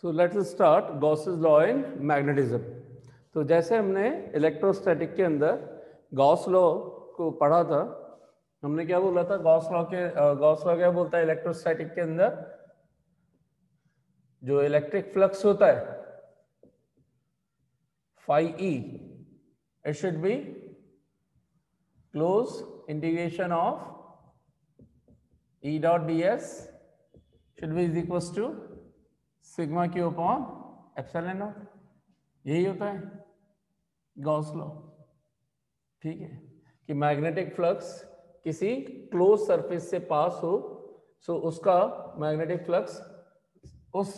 So let's start Gauss's law in magnetism. तो जैसे हमने इलेक्ट्रोस्टैटिक के अंदर गॉस लॉ को पढ़ा था, हमने क्या बोला था गॉस लॉ क्या बोलता है इलेक्ट्रोस्टैटिक के अंदर जो इलेक्ट्रिक फ्लक्स होता है phi e, it should be close integration of E dot ds should be is equals to sigma q upon epsilon naught। यही होता है गॉस लॉ। ठीक है कि मैग्नेटिक फ्लक्स किसी क्लोज सरफेस से पास हो, सो उसका मैग्नेटिक फ्लक्स उस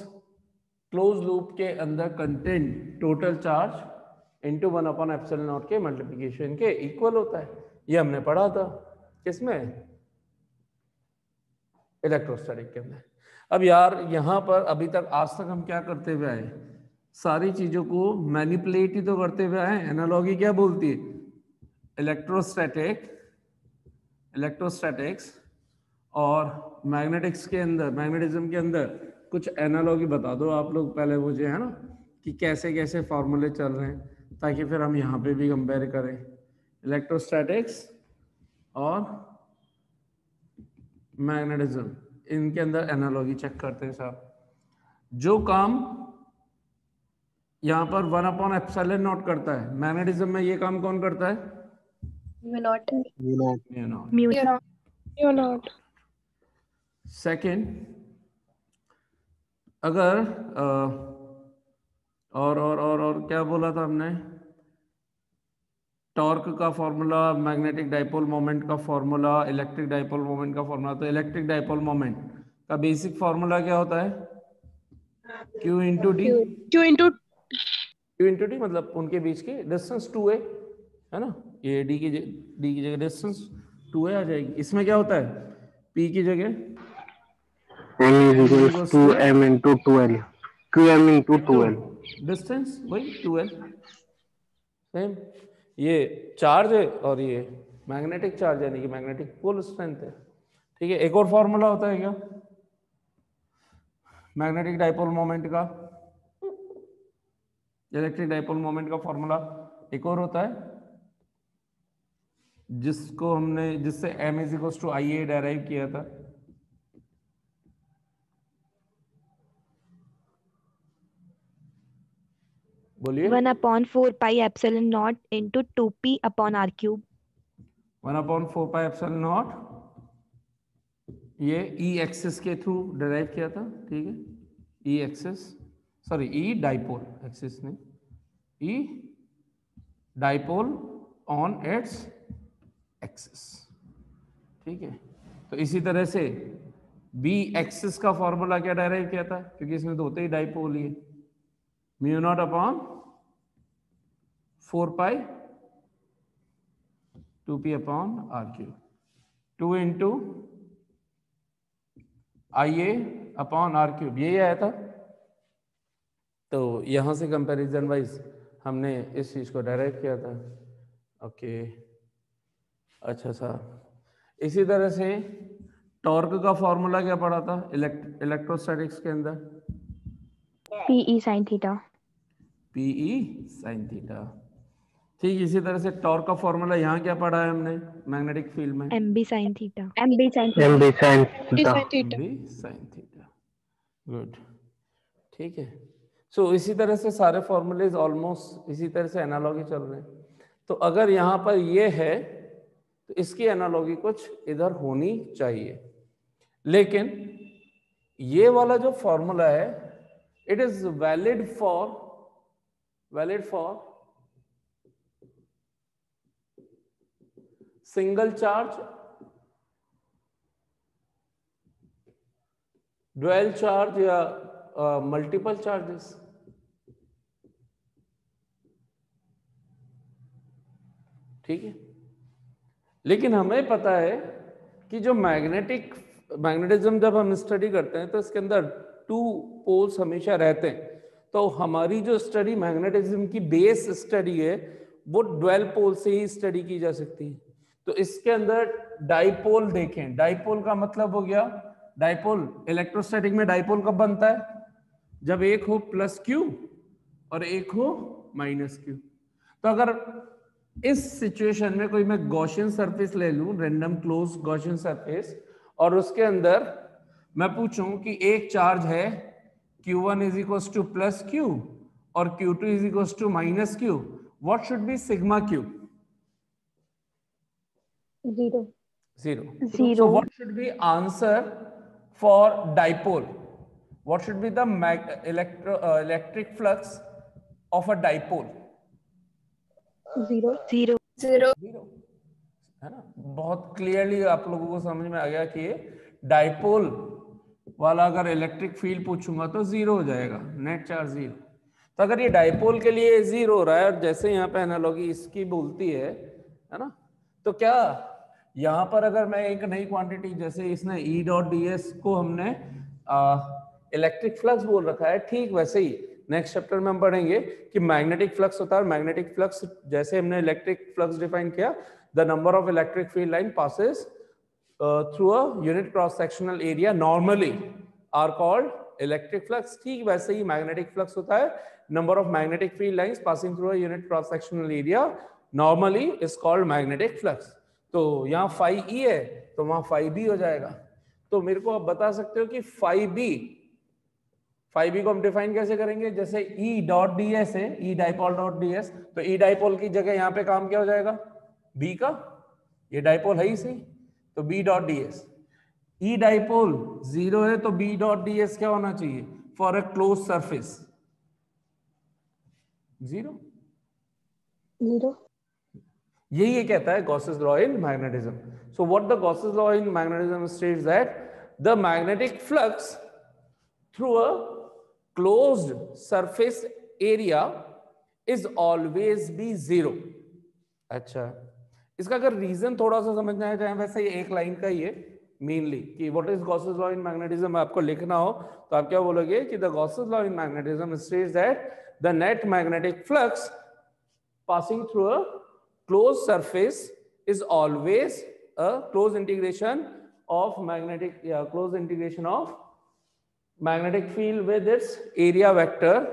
क्लोज लूप के अंदर content total charge into one by epsilon naught के मल्टीप्लिकेशन के इक्वल होता है। ये हमने पढ़ा था किसमें, इलेक्ट्रोस्टैटिक के अंदर। अब यार यहाँ पर अभी तक आज तक हम क्या करते हुए आए, सारी चीजों को मैनिपुलेट ही तो करते हुए आए। एनालॉगी क्या बोलती है, इलेक्ट्रोस्टैटिक्स और मैग्नेटिक्स के अंदर, मैग्नेटिज्म के अंदर कुछ एनालॉगी बता दो आप लोग पहले मुझे, है ना, कि कैसे कैसे फॉर्मूले चल रहे हैं, ताकि फिर हम यहाँ पे भी कंपेयर करें इलेक्ट्रोस्टैटिक्स और मैग्नेटिज्म, इनके अंदर एनालॉगी चेक करते हैं साहब। जो काम यहाँ पर 1/एप्सिलॉन नॉट करता है, मैग्नेटिज्म में ये काम कौन करता है, म्यू नॉट। सेकेंड, अगर और क्या बोला था हमने, टॉर्क का फॉर्मूला, मैग्नेटिक डाइपोल मोमेंट का फॉर्मूला, इलेक्ट्रिक डाइपोल मोमेंट का फॉर्मूला। तो इलेक्ट्रिक डाइपोल मोमेंट का बेसिक फॉर्मूला क्या होता है, Q into D. Q into D मतलब उनके बीच की डिस्टेंस 2a है ना, ये डी की जगह डिस्टेंस 2a आ जाएगी। इसमें क्या होता है, P की जगह m is equals to m into 2l, qm into 2l, distance वही 2l सेम। ये चार्ज है और ये मैग्नेटिक चार्ज यानी कि मैग्नेटिक पोल स्ट्रेंथ है। ठीक है, एक और फॉर्मूला होता है क्या मैग्नेटिक डाइपोल मोमेंट का, इलेक्ट्रिक डाइपोल मोमेंट का फॉर्मूला एक और होता है, जिससे m is equal to IA derive किया था। बोलिए। 1/4 pi epsilon not into 2p upon r cube. 1/4 pi epsilon not, ये E एक्सिस के थ्रू डेराइव किया था। ठीक है, E axis, sorry E dipole, axis नहीं, E dipole on its axis. ठीक है, तो इसी तरह से B एक्सिस का फॉर्मूला क्या डेराइव किया था, क्योंकि इसमें तो होते ही डाइपोल ही है, म्यू नॉट अपॉन 4 पाई 2p upon r cube, 2 into IA upon r cube, यही आया था। तो यहां से कंपैरिजन वाइज हमने इस चीज को डायरेक्ट किया था। ओके, अच्छा साहब। इसी तरह से टॉर्क का फॉर्मूला क्या पढ़ा था इलेक्ट्रोस्टैटिक्स के अंदर, PE sin theta. PE sin theta. ठीक, इसी तरह से टॉर्क का फॉर्मूला यहाँ क्या पढ़ा है हमने मैग्नेटिक फील्ड में, MB sin theta. mb sin theta. Good, ठीक है। सो इसी तरह से सारे फॉर्मूलेज ऑलमोस्ट इसी तरह से एनालॉगी चल रहे हैं। तो अगर यहाँ पर ये है तो इसकी एनालॉगी कुछ इधर होनी चाहिए, लेकिन ये वाला जो फॉर्मूला है it is valid for single charge, dual charge या मल्टीपल चार्जेस। ठीक है, लेकिन हमें पता है कि जो मैग्नेटिज्म जब हम स्टडी करते हैं तो इसके अंदर 2 पोल्स हमेशा रहते हैं। तो हमारी जो स्टडी मैग्नेटिज्म की बेस स्टडी है वो ड्वेल पोल से ही स्टडी की जा सकती है। तो इसके अंदर डाइपोल देखें, डाइपोल का मतलब हो गया, डाइपोल इलेक्ट्रोस्टैटिक में डाइपोल कब बनता है, जब एक हो प्लस क्यू और एक हो माइनस क्यू। तो अगर इस सिचुएशन में कोई मैं गॉसियन सरफेस ले लूं, रेंडम क्लोज गॉसियन सरफेस, और उसके अंदर मैं पूछूं कि एक चार्ज है Q1 is equal to plus Q और Q2 is equal to minus Q, what should be sigma Q? 0. 0. So Zero. what should be answer for dipole? What should be the electric flux of a dipole? 0. 0. 0. 0, है ना? बहुत clearly आप लोगों को समझ में आ गया कि डाइपोल वाला अगर इलेक्ट्रिक फील्ड पूछूंगा तो 0 हो जाएगा, नेट चार्ज 0। तो अगर ये डाइपोल के लिए 0 हो रहा है और जैसे यहाँ पे एनालॉजी इसकी बोलती है ना, तो क्या यहाँ पर अगर मैं एक नई क्वांटिटी, जैसे इसने E डॉट ds को हमने इलेक्ट्रिक फ्लक्स बोल रखा है, ठीक वैसे ही नेक्स्ट चैप्टर में हम पढ़ेंगे कि मैग्नेटिक फ्लक्स होता है। मैग्नेटिक फ्लक्स जैसे हमने इलेक्ट्रिक फ्लक्स डिफाइन किया, the number of electric field line passes through a unit cross sectional area normally are called electric flux. ठीक वैसे ही मैग्नेटिक फ्लक्स होता है, number of magnetic field lines passing through a unit cross sectional area normally is called magnetic flux. तो यहाँ phi E है तो वहां phi B हो जाएगा। तो मेरे को आप बता सकते हो कि phi B को हम डिफाइन कैसे करेंगे? जैसे E डॉट ds है, E डाइपोल डॉट ds, तो E डाइपोल की जगह यहाँ पे काम क्या हो जाएगा? B का, ये डाइपोल है ही सही, तो B dot ds। E dipole 0 है तो B डॉट ds क्या होना चाहिए फॉर अ क्लोज सरफेस? 0। 0. यही ये कहता है Gauss's law in magnetism. So what the Gauss's law in magnetism states that the magnetic flux through a closed surface area is always be 0। अच्छा, इसका अगर रीजन थोड़ा सा समझना है, चाहे वैसे ये एक लाइन का ही है मेनली, कि what is Gauss's law in magnetism आपको लिखना हो तो आप क्या बोलोगे कि the Gauss's law in magnetism states that the net magnetic flux passing through a closed surface is always a closed integration of magnetic field with its area vector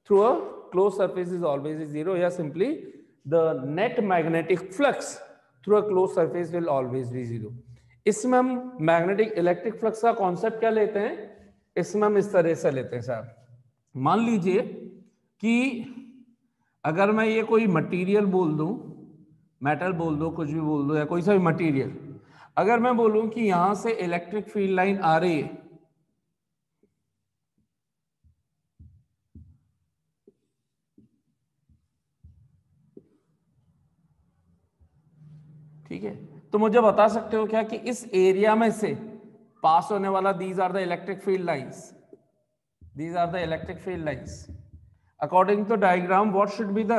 through a closed surface is always 0, या simply the net magnetic flux through a closed surface will always be 0। इसमें हम magnetic electric flux का concept क्या लेते हैं? इसमें हम इस तरह से लेते हैं साहब, मान लीजिए कि अगर मैं ये कोई मटेरियल बोल दूं, मेटल बोल दो, कुछ भी बोल दो, या कोई सा भी मटेरियल, अगर मैं बोलूं कि यहां से इलेक्ट्रिक फील्ड लाइन आ रही है, ठीक है, तो मुझे बता सकते हो क्या कि इस एरिया में से पास होने वाला these are the electric field lines, these are the electric field lines according to diagram what should be the,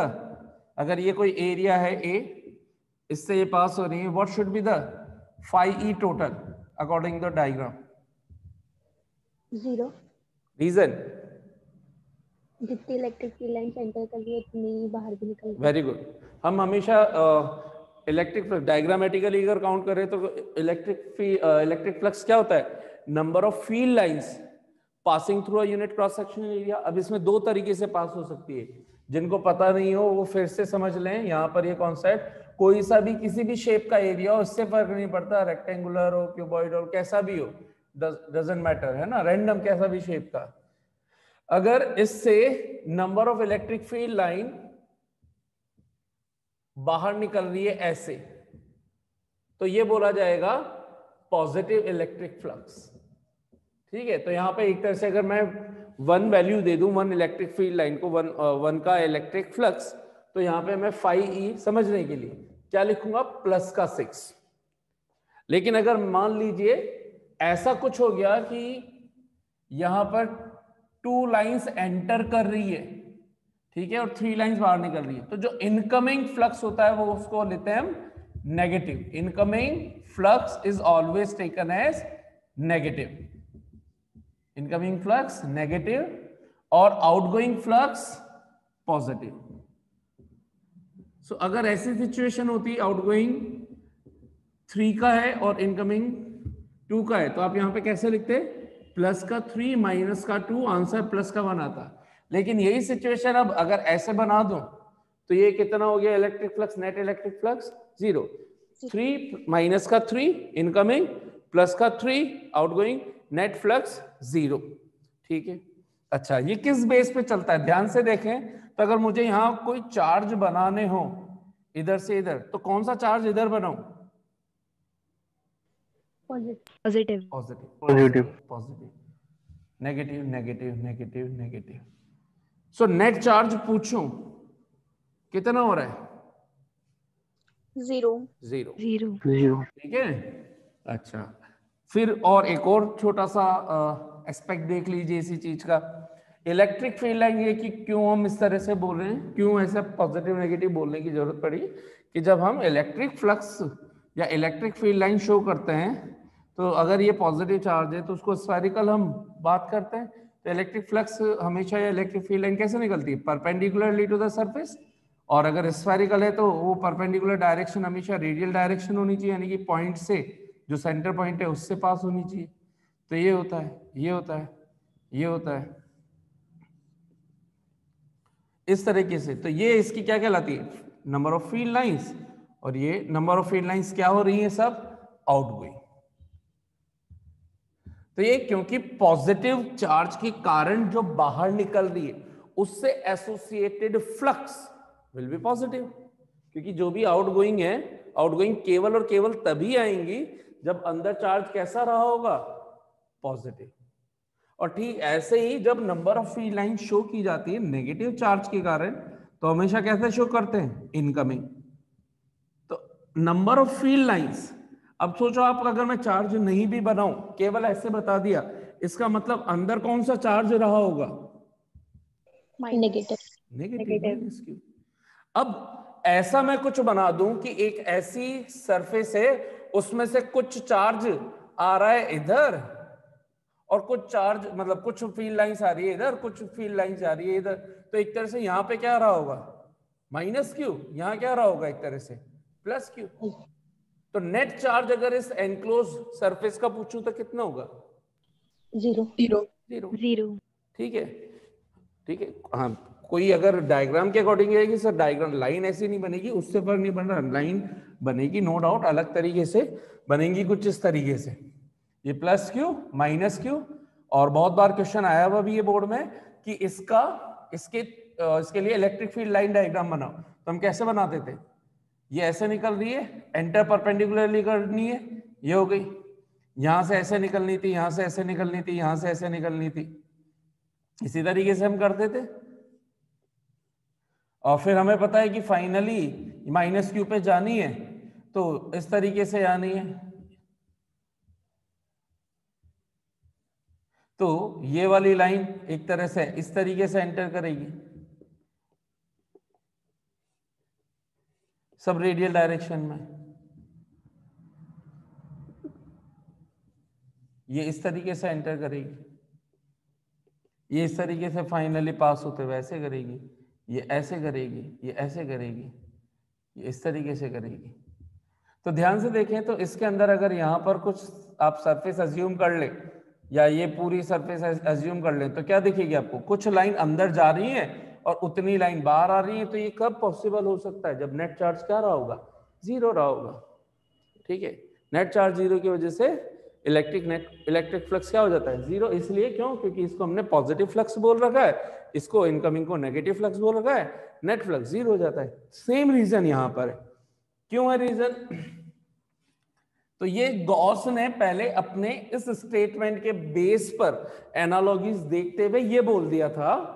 अगर ये कोई एरिया है ए, इससे ये पास हो रही है, what should be the phi E total according to diagram? 0. Reason? जितनी इलेक्ट्रिक फील्ड लाइन एंटर कर रही है उतनी बाहर भी निकल रही है। Very good. हम हमेशा इलेक्ट्रिक फ्लक्स डायग्रामेटिकली अगर काउंट करें तो इलेक्ट्रिक फ्लक्स क्या होता है? Number of field lines passing through a unit cross sectional area. अब इसमें दो तरीके से पास हो सकती है, जिनको पता नहीं हो वो फिर से समझ लें। यहाँ पर ये कॉन्सेप्ट, कोई सा भी किसी भी शेप का एरिया हो, उससे फर्क नहीं पड़ता, रेक्टेंगुलर हो, क्यूबॉइड हो, कैसा भी हो, डजंट मैटर, है ना, रैंडम कैसा भी शेप का, अगर इससे number of electric field line बाहर निकल रही है ऐसे, तो ये बोला जाएगा पॉजिटिव इलेक्ट्रिक फ्लक्स। ठीक है, तो यहां पे एक तरह से अगर मैं 1 वैल्यू दे दूं, 1 इलेक्ट्रिक फील्ड लाइन को 1 का इलेक्ट्रिक फ्लक्स, तो यहां पे मैं phi E समझने के लिए क्या लिखूंगा? प्लस का 6। लेकिन अगर मान लीजिए ऐसा कुछ हो गया कि यहां पर 2 लाइंस एंटर कर रही है, ठीक है, और 3 लाइंस बाहर निकल रही है, तो जो इनकमिंग फ्लक्स होता है वो उसको लेते हैं हम negative. Incoming flux is always taken as negative, incoming flux negative और आउटगोइंग फ्लक्स पॉजिटिव। सो अगर ऐसी सिचुएशन होती, आउटगोइंग 3 का है और इनकमिंग 2 का है, तो आप यहां पे कैसे लिखते? प्लस का 3 माइनस का 2, आंसर प्लस का 1 आता। लेकिन यही सिचुएशन अब अगर ऐसे बना दूं तो ये कितना हो गया electric flux, net electric flux 0। 3 minus का 3 इनकमिंग, प्लस का 3 आउटगोइंग, नेट फ्लक्स 0। ठीक है, अच्छा ये किस बेस पे चलता है ध्यान से देखें। तो अगर मुझे यहां कोई चार्ज बनाने हो इधर से इधर, तो कौन सा चार्ज इधर बनाऊं? Positive. Positive, positive. Positive, negative, negative, negative, negative. So net charge पूछूं कितना हो रहा है? 0 0। 0। ठीक है, अच्छा फिर और एक और छोटा सा एस्पेक्ट देख लीजिए इसी चीज का। इलेक्ट्रिक फील्ड लाइन ये कि क्यों हम इस तरह से बोल रहे हैं, क्यों ऐसा पॉजिटिव नेगेटिव बोलने की जरूरत पड़ी कि जब हम इलेक्ट्रिक फ्लक्स या इलेक्ट्रिक फील्ड लाइन शो करते हैं तो अगर ये पॉजिटिव चार्ज है तो उसको स्फेरिकल हम बात करते हैं। तो इलेक्ट्रिक फ्लक्स हमेशा या इलेक्ट्रिक फील्ड लाइन कैसे निकलती है? Perpendicularly to the surface. और अगर स्फेरिकल है तो वो परपेंडिकुलर डायरेक्शन हमेशा रेडियल डायरेक्शन होनी चाहिए, यानी कि पॉइंट से जो सेंटर पॉइंट है उससे पास होनी चाहिए। तो ये होता है, ये होता है, ये होता है इस तरीके से। तो ये इसकी क्या कहलाती है? Number of field lines. और ये नंबर ऑफ फील्ड लाइंस क्या हो रही है? सब आउटगोइंग। तो ये क्योंकि पॉजिटिव चार्ज के कारण जो बाहर निकल रही है उससे associated flux will B positive, क्योंकि जो भी आउटगोइंग है, आउटगोइंग केवल और केवल तभी आएंगी जब अंदर चार्ज कैसा रहा होगा? पॉजिटिव। और ठीक ऐसे ही जब number of field line show की जाती है नेगेटिव चार्ज के कारण, तो हमेशा कैसे शो करते हैं? इनकमिंग। तो नंबर ऑफ फील्ड लाइंस, अब सोचो आप अगर मैं चार्ज नहीं भी बनाऊं, केवल ऐसे बता दिया, इसका मतलब अंदर कौन सा चार्ज रहा होगा? नेगेटिव। Negative, minus Q. अब ऐसा मैं कुछ बना दूं कि एक ऐसी सरफेस है उसमें से कुछ चार्ज आ रहा है इधर और कुछ चार्ज मतलब कुछ फील्ड लाइंस आ रही है इधर, कुछ फील्ड लाइंस आ रही है इधर। तो एक तरह से यहां पे क्या रहा होगा? Minus Q. यहां क्या रहा होगा? एक तरह से प्लस क्यू। तो नेट चार्ज अगर इस एनक्लोज सरफेस का पूछूं तो कितना होगा? 0। 0। ठीक है, ठीक है। हाँ, कोई अगर डायग्राम के अकॉर्डिंग रहेगी सर, डायग्राम लाइन ऐसी नहीं बनेगी, उससे फर्क नहीं पड़ रहा, लाइन बनेगी नो डाउट अलग तरीके से बनेंगी, कुछ इस तरीके से, ये प्लस क्यू माइनस क्यू। और बहुत बार क्वेश्चन आया हुआ भी ये बोर्ड में कि इसके लिए इलेक्ट्रिक फील्ड लाइन डायग्राम बनाओ, तो हम कैसे बनाते थे? ये ऐसे निकल रही है, एंटर परपेंडिकुलरली करनी है, ये हो गई, यहां से ऐसे निकलनी थी, यहां से ऐसे निकलनी थी, यहां से ऐसे निकलनी थी, इसी तरीके से हम करते थे। और फिर हमें पता है कि फाइनली माइनस क्यू पे जानी है तो इस तरीके से जानी है। तो ये वाली लाइन एक तरह से इस तरीके से एंटर करेगी, सब रेडियल डायरेक्शन में। ये इस तरीके से एंटर करेगी, ये इस तरीके से फाइनली पास होते हुए ऐसे करेगी, ये ऐसे करेगी, ये ऐसे करेगी, ये इस तरीके से करेगी। तो ध्यान से देखें तो इसके अंदर अगर यहाँ पर कुछ आप सरफेस अज्यूम कर ले या ये पूरी सरफेस अज्यूम कर ले तो क्या दिखेगी आपको? कुछ लाइन अंदर जा रही है और उतनी लाइन बाहर आ रही है। तो ये कब पॉसिबल हो सकता है? जब नेट चार्ज क्या रहा होगा? 0 रहा होगा। ठीक है, नेट चार्ज 0 की वजह से इलेक्ट्रिक फ्लक्स क्या हो जाता है? 0। इसलिए क्यों? क्योंकि इसको हमने पॉजिटिव फ्लक्स बोल रखा है, इसको इनकमिंग को नेगेटिव फ्लक्स बोल रखा है, नेट फ्लक्स 0 हो जाता है। सेम रीजन यहां पर है। क्यों है रीजन? तो ये गॉस ने पहले अपने इस स्टेटमेंट के बेस पर एनालॉजीज देखते हुए ये बोल दिया था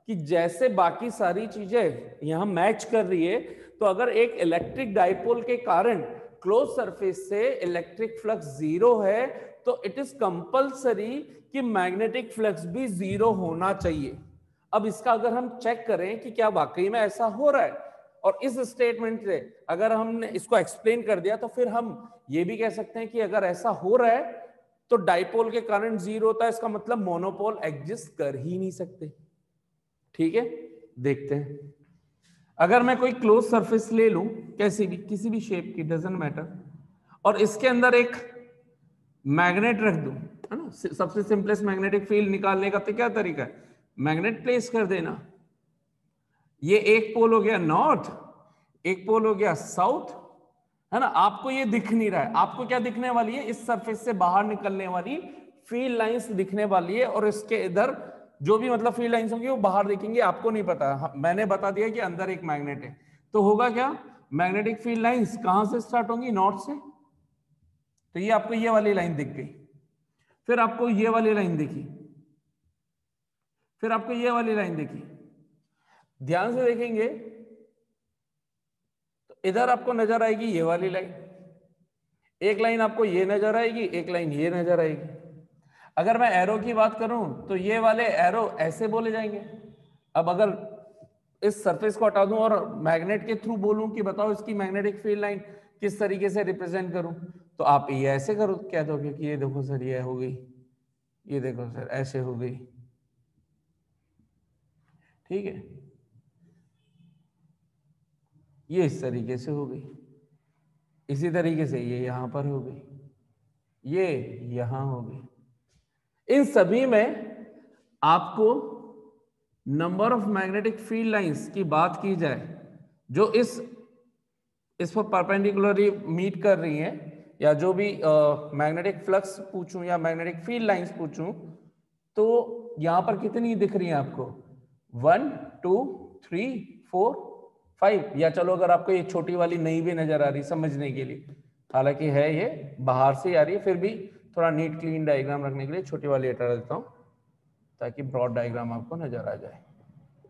कि जैसे बाकी सारी चीजें यहां मैच कर रही है, तो अगर एक इलेक्ट्रिक डाइपोल के कारण क्लोज सरफेस से इलेक्ट्रिक फ्लक्स 0 है तो इट इज कंपल्सरी कि मैग्नेटिक फ्लक्स भी 0 होना चाहिए। अब इसका अगर हम चेक करें कि क्या वाकई में ऐसा हो रहा है, और इस स्टेटमेंट से अगर हमने इसको एक्सप्लेन कर दिया तो फिर हम ये भी कह सकते हैं कि अगर ऐसा हो रहा है तो डाइपोल के कारण 0 होता है, इसका मतलब मोनोपोल एग्जिस्ट कर ही नहीं सकते। ठीक है, देखते हैं। अगर मैं कोई क्लोज सरफेस ले लूं, कैसी भी, किसी भी शेप की, डजंट मैटर, और इसके अंदर एक मैग्नेट रख दूं, है ना। सबसे सिंपलेस्ट मैग्नेटिक फील्ड निकालने का तो क्या तरीका है, मैग्नेट प्लेस कर देना। ये एक पोल हो गया नॉर्थ, एक पोल हो गया साउथ, है ना। आपको ये दिख नहीं रहा है, आपको क्या दिखने वाली है, इस सरफेस से बाहर निकलने वाली फील्ड लाइंस दिखने वाली है, और इसके इधर जो भी मतलब फील्ड लाइंस होंगी वो बाहर दिखेंगे, आपको नहीं पता। मैंने बता दिया कि अंदर एक मैग्नेट है, तो होगा क्या, मैग्नेटिक फील्ड लाइंस कहां से स्टार्ट होंगी, नॉर्थ से। तो ये आपको ये वाली लाइन दिख गई, फिर आपको ये वाली लाइन दिखी, फिर आपको ये वाली लाइन दिखी। ध्यान से देखेंगे तो इधर आपको नजर आएगी ये वाली लाइन, एक लाइन आपको ये नजर आएगी, एक लाइन ये नजर आएगी। अगर मैं एरो की बात करूं तो ये वाले एरो ऐसे बोले जाएंगे। अब अगर इस सरफेस को हटा दूं और मैग्नेट के थ्रू बोलूं कि बताओ इसकी मैग्नेटिक फील्ड लाइन किस तरीके से रिप्रेजेंट करूं, तो आप ये ऐसे करो, क्या दोगे कि ये देखो सर ये हो गई, ये देखो सर ऐसे हो गई, ठीक है, ये इस तरीके से हो गई, इसी तरीके से ये यहां पर हो गई, ये यहां हो गई। इन सभी में आपको number of magnetic field lines की बात की जाए जो इस पर परपेंडिकुलरली मीट कर रही हैं, या जो भी मैग्नेटिक फ्लक्स पूछूं या मैग्नेटिक फील्ड लाइंस पूछूं, तो यहां पर कितनी दिख रही हैं आपको, 1 2 3 4 5, या चलो अगर आपको ये छोटी वाली नहीं भी नजर आ रही समझने के लिए, हालांकि है ये बाहर से आ रही है, फिर भी थोड़ा नीट क्लीन डायग्राम रखने के लिए छोटी वाली हटा देता हूं ताकि ब्रॉड डायग्राम आपको नजर आ जाए।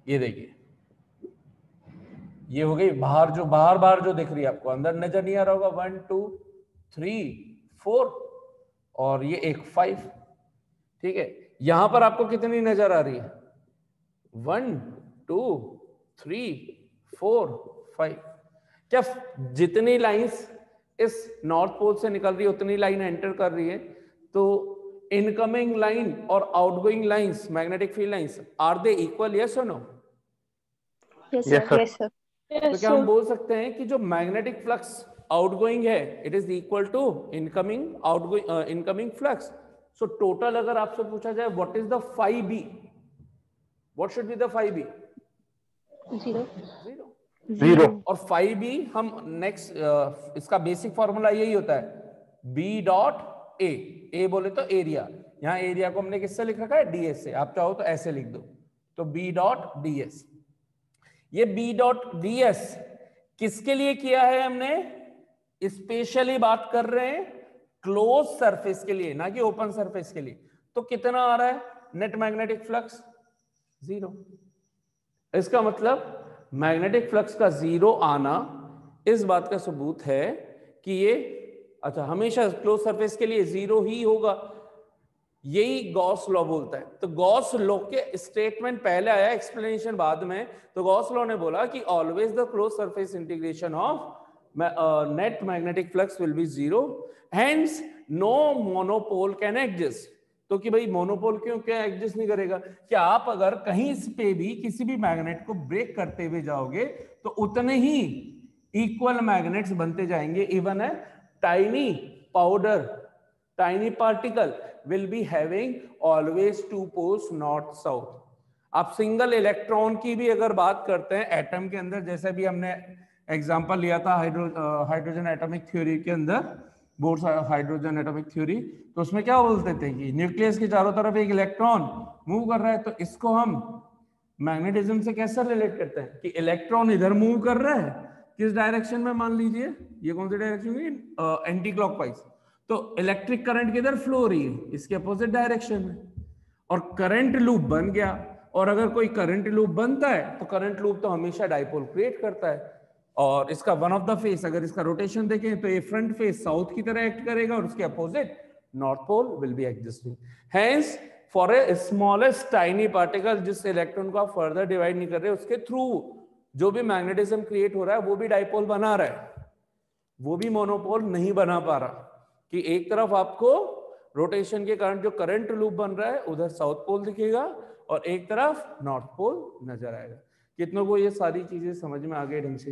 ये देखिए ये हो गई बाहर, जो बाहर जो दिख रही है आपको, अंदर नजर नहीं आ रहा होगा, 1 2 3 4 और ये एक 5, ठीक है। यहां पर आपको कितनी नजर आ रही है, 1 2 3 4 5। क्या जितनी लाइंस इस नॉर्थ पोल से निकल रही है उतनी लाइन एंटर कर रही है, तो इनकमिंग लाइन और outgoing lines magnetic field lines are they equal, yes और no? Yes Yes, sir. sir. तो क्या हम बोल सकते हैं कि जो मैग्नेटिक फ्लक्स आउटगोइंग है it is equal to incoming outgoing incoming flux. So total अगर आपसे पूछा जाए what is the phi B, what should be the phi B? 0 0. और फाई बी हम नेक्स्ट इसका बेसिक फॉर्मूला यही होता है बी डॉट ए बोले तो एरिया, यहां एरिया को हमने किससे लिख रखा है, डीएस से, आप चाहो तो ऐसे लिख दो, तो बी डॉट डीएस। ये बी डॉट डीएस किसके लिए किया है हमने, स्पेशली बात कर रहे हैं क्लोज सरफेस के लिए, ना कि ओपन सरफेस के लिए। तो कितना आ रहा है नेट मैग्नेटिक फ्लक्स, 0। इसका मतलब मैग्नेटिक फ्लक्स का 0 आना इस बात का सबूत है कि ये अच्छा हमेशा क्लोज सरफेस के लिए 0 ही होगा, यही गॉस लॉ बोलता है। तो गॉस लॉ के स्टेटमेंट पहले आया, एक्सप्लेनेशन बाद में। तो गॉस लॉ ने बोला कि always the close surface integration of net magnetic flux will be 0, hence no monopole can exist. तो कि भाई मोनोपोल क्यों क्या एग्जिस्ट नहीं करेगा, कि आप अगर कहीं पे भी किसी भी मैग्नेट को ब्रेक करते हुए जाओगे तो उतने ही इक्वल मैग्नेट्स बनते जाएंगे। इवन है tiny powder, tiny particle will be having always 2 poles north south। आप सिंगल इलेक्ट्रॉन की भी अगर बात करते हैं एटम के अंदर, जैसे भी हमने एग्जांपल लिया था हाइड्रोजन एटॉमिक थ्योरी के अंदर, बोर्ड्स हाइड्रोजन एटॉमिक थ्योरी, तो उसमें क्या बोलते थे कि न्यूक्लियस के चारों तरफ एक इलेक्ट्रॉन मूव कर रहा है। तो इसको हम मैग्नेटिज्म से कैसे रिलेट करते हैं कि इलेक्ट्रॉन इधर मूव कर रहा है, किस डायरेक्शन में, मान लीजिए ये कौन सी डायरेक्शन हुई, एंटी क्लॉकवाइज, तो इलेक्ट्रिक करंट किधर फ्लो हो रही है, इसके अपोजिट डायरेक्शन में, और करंट लूप बन गया। और अगर कोई करंट लूप बनता है तो करंट लूप तो हमेशा डाइपोल क्रिएट करता है, और इसका वन ऑफ द फेस अगर इसका रोटेशन देखें तो ये फ्रंट फेस साउथ की तरह एक्ट करेगा और उसके opposite north pole will be existing. Hence for a smallest tiny particle जिस इलेक्ट्रॉन को आप फर्दर डिवाइड नहीं कर रहे, उसके थ्रू जो भी मैग्नेटिज्म क्रिएट हो रहा है वो भी डाइपोल बना रहा है, वो भी मोनोपोल नहीं बना पा रहा, कि एक तरफ आपको रोटेशन के कारण जो करंट लूप बन रहा है उधर साउथ पोल दिखेगा और एक तरफ नॉर्थ पोल नजर आएगा। कितनों को ये सारी चीजें समझ में आ गई ढंग से?